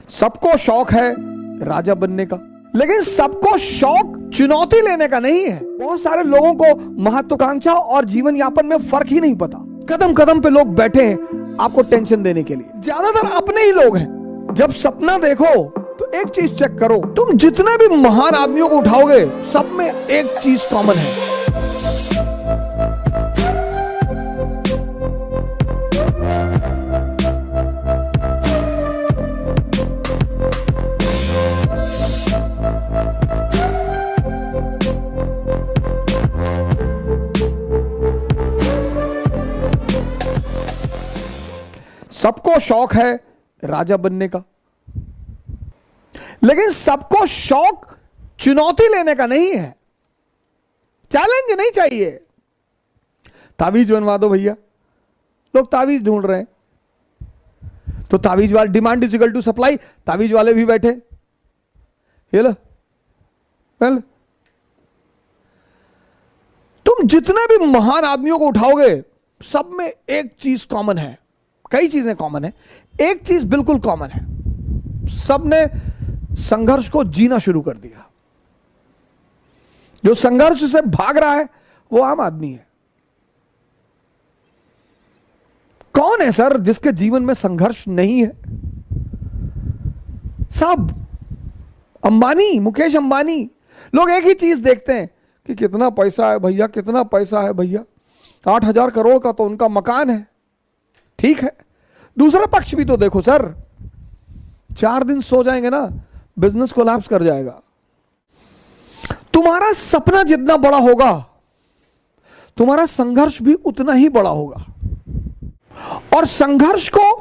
सबको शौक है राजा बनने का, लेकिन सबको शौक चुनौती लेने का नहीं है। बहुत सारे लोगों को महत्वाकांक्षा और जीवन यापन में फर्क ही नहीं पता। कदम कदम पे लोग बैठे हैं आपको टेंशन देने के लिए, ज्यादातर अपने ही लोग हैं। जब सपना देखो तो एक चीज चेक करो, तुम जितने भी महान आदमियों को उठाओगे सब में एक चीज कॉमन है। सबको शौक है राजा बनने का, लेकिन सबको शौक चुनौती लेने का नहीं है। चैलेंज नहीं चाहिए। तावीज बनवा दो भैया, लोग तावीज ढूंढ रहे हैं, तो तावीज वाले demand is equal to supply, तावीज वाले भी बैठे। ये लो, वेल, तुम जितने भी महान आदमियों को उठाओगे सब में एक चीज कॉमन है। कई चीजें कॉमन है, एक चीज बिल्कुल कॉमन है, सबने संघर्ष को जीना शुरू कर दिया। जो संघर्ष से भाग रहा है वो आम आदमी है। कौन है सर जिसके जीवन में संघर्ष नहीं है? सब अंबानी, मुकेश अंबानी, लोग एक ही चीज देखते हैं कि कितना पैसा है भैया, कितना पैसा है भैया, 8,000 करोड़ का तो उनका मकान है। ठीक है, दूसरा पक्ष भी तो देखो सर, 4 दिन सो जाएंगे ना बिजनेस कोलैप्स कर जाएगा। तुम्हारा सपना जितना बड़ा होगा तुम्हारा संघर्ष भी उतना ही बड़ा होगा, और संघर्ष को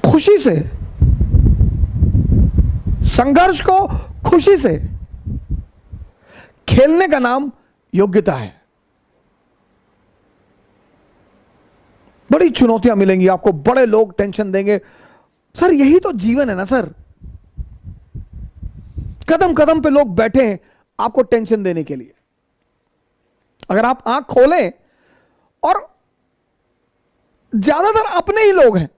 खुशी से, संघर्ष को खुशी से खेलने का नाम योग्यता है। बड़ी चुनौतियां मिलेंगी आपको, बड़े लोग टेंशन देंगे। सर यही तो जीवन है ना सर। कदम कदम पे लोग बैठे हैं आपको टेंशन देने के लिए। अगर आप आंख खोलें, और ज्यादातर अपने ही लोग हैं,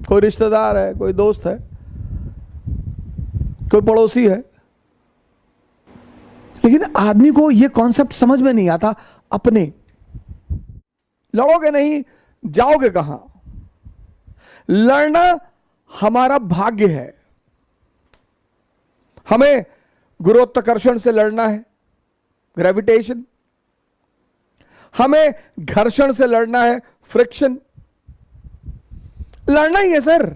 कोई रिश्तेदार है, कोई दोस्त है, कोई पड़ोसी है, लेकिन आदमी को यह कॉन्सेप्ट समझ में नहीं आता। अपने लड़ोगे नहीं, जाओगे कहां? लड़ना हमारा भाग्य है। हमें गुरुत्वाकर्षण से लड़ना है, ग्रेविटेशन। हमें घर्षण से लड़ना है, फ्रिक्शन। लड़ना ही है सर।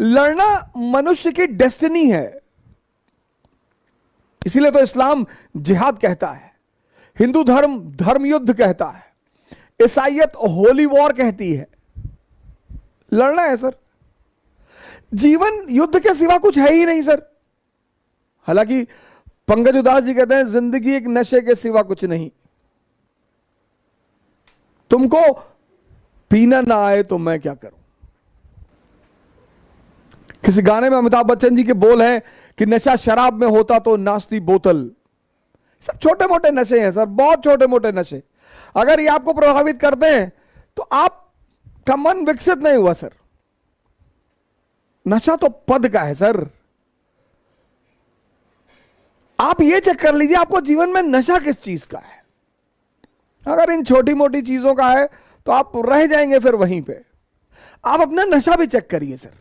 लड़ना मनुष्य की डेस्टिनी है। इसीलिए तो इस्लाम जिहाद कहता है, हिंदू धर्म धर्म युद्ध कहता है, ईसाईयत होली वॉर कहती है। लड़ना है सर। जीवन युद्ध के सिवा कुछ है ही नहीं सर। हालांकि पंकज उदास जी कहते हैं जिंदगी एक नशे के सिवा कुछ नहीं। तुमको पीना ना आए तो मैं क्या करूं। किसी गाने में अमिताभ बच्चन जी के बोल हैं कि नशा शराब में होता तो नाश्ती बोतल। सब छोटे मोटे नशे हैं सर, बहुत छोटे मोटे नशे। अगर ये आपको प्रभावित करते हैं तो आपका मन विकसित नहीं हुआ सर। नशा तो पद का है सर। आप ये चेक कर लीजिए आपको जीवन में नशा किस चीज का है। अगर इन छोटी मोटी चीजों का है तो आप रह जाएंगे फिर वहीं पे। आप अपना नशा भी चेक करिए सर।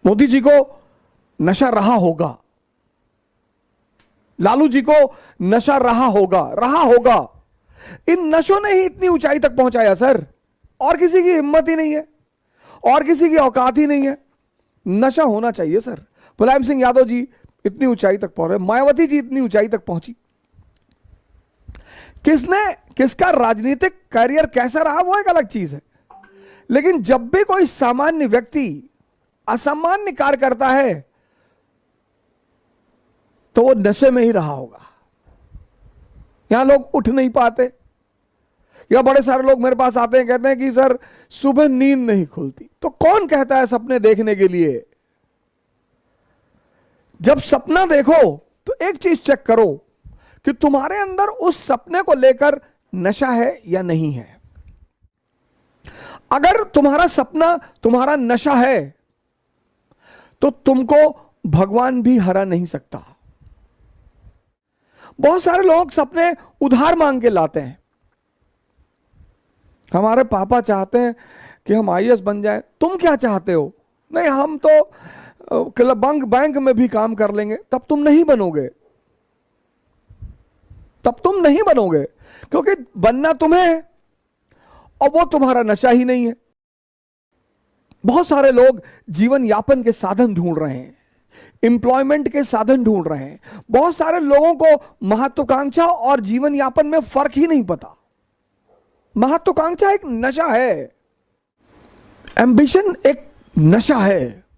मोदी जी को नशा रहा होगा, लालू जी को नशा रहा होगा। इन नशों ने ही इतनी ऊंचाई तक पहुंचाया सर। और किसी की हिम्मत ही नहीं है, और किसी की औकात ही नहीं है। नशा होना चाहिए सर। मुलायम सिंह यादव जी इतनी ऊंचाई तक पहुंच रहे, मायावती जी इतनी ऊंचाई तक पहुंची। किसका राजनीतिक करियर कैसा रहा वो एक अलग चीज है, लेकिन जब भी कोई सामान्य व्यक्ति असामान्य कार्य करता है तो वो नशे में ही रहा होगा। यहां लोग उठ नहीं पाते, या बड़े सारे लोग मेरे पास आते हैं, कहते हैं कि सर सुबह नींद नहीं खुलती। तो कौन कहता है सपने देखने के लिए? जब सपना देखो तो एक चीज चेक करो कि तुम्हारे अंदर उस सपने को लेकर नशा है या नहीं है। अगर तुम्हारा सपना तुम्हारा नशा है तो तुमको भगवान भी हरा नहीं सकता। बहुत सारे लोग सपने उधार मांग के लाते हैं। हमारे पापा चाहते हैं कि हम आईएएस बन जाएं, तुम क्या चाहते हो? नहीं, हम तो बैंक में भी काम कर लेंगे। तब तुम नहीं बनोगे, तब तुम नहीं बनोगे, क्योंकि बनना तुम्हें है और वो तुम्हारा नशा ही नहीं है। बहुत सारे लोग जीवन यापन के साधन ढूंढ रहे हैं, एम्प्लॉयमेंट के साधन ढूंढ रहे हैं। बहुत सारे लोगों को महत्वाकांक्षा और जीवन यापन में फर्क ही नहीं पता। महत्वाकांक्षा एक नशा है, एम्बिशन एक नशा है।